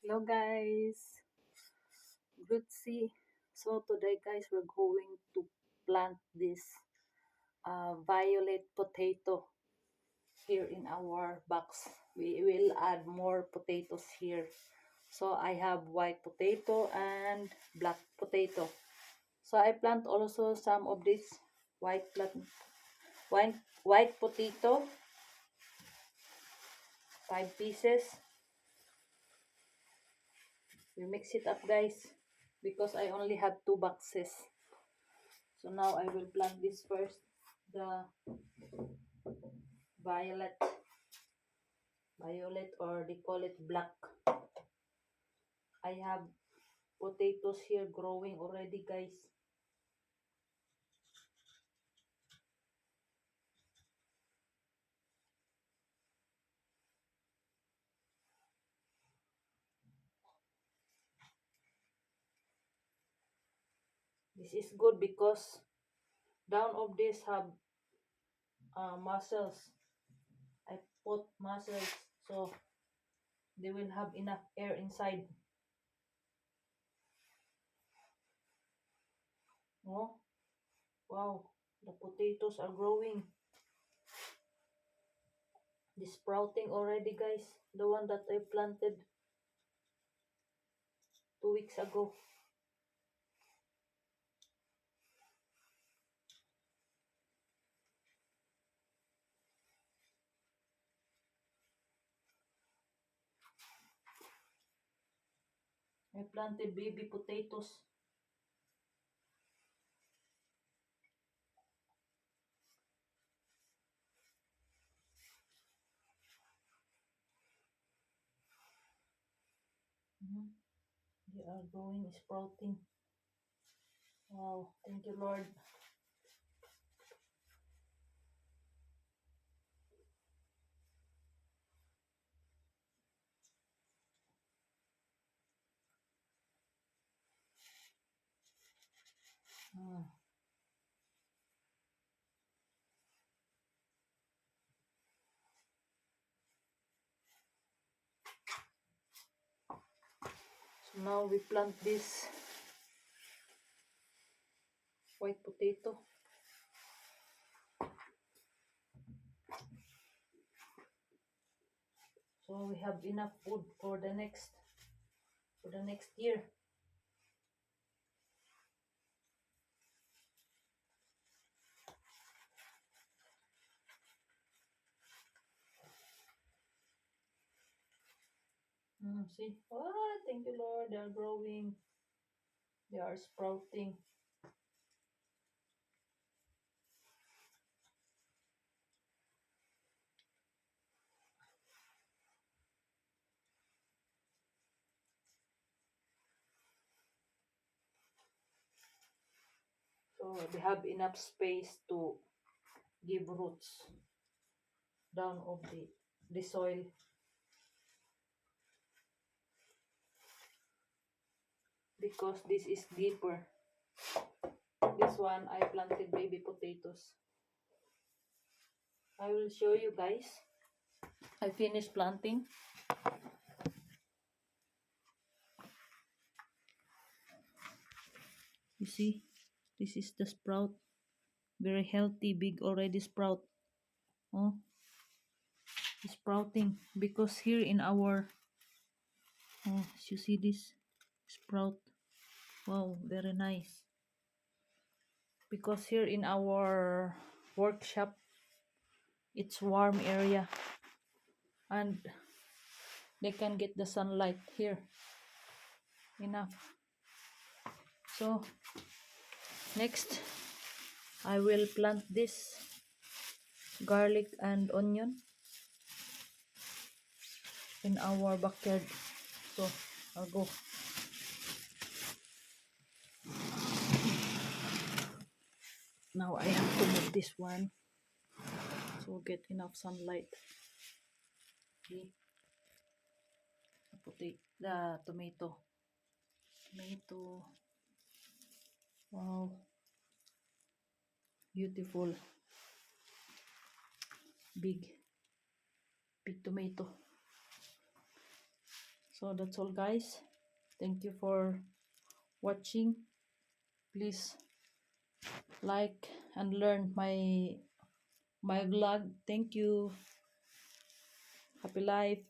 Hello guys, good see. So today guys we're going to plant this violet potato here in our box. We will add more potatoes here. So I have white potato and black potato. So I plant also some of this white plant, white potato, 5 pieces. We mix it up guys because I only have 2 boxes. So now I will plant this first, the violet, or they call it black. I have potatoes here growing already guys. This is good because down of this have muscles. I put muscles so they will have enough air inside. Oh, wow, the potatoes are growing. This sprouting already guys, the one that I planted 2 weeks ago. I planted baby potatoes. Mhm. They are growing, sprouting. Wow, thank you Lord. Hmm. So now we plant this white potato. So we have enough food for the next year. See? Oh, thank you Lord. They are growing. They are sprouting. So they have enough space to give roots down of the soil. Because this is deeper. This one I planted baby potatoes. I will show you guys. I finished planting. You see, this is the sprout. Very healthy, big already sprout. Oh, sprouting because here in our you see this sprout. Wow, very nice. Because here in our workshop, it's warm area and they can get the sunlight here enough. So next I will plant this garlic and onion in our backyard. So I'll go. Now I have to move this one so get enough sunlight. Okay. The tomato. Wow, beautiful, big tomato. So that's all, guys. Thank you for watching. Please like and learn my vlog. Thank you. Happy life.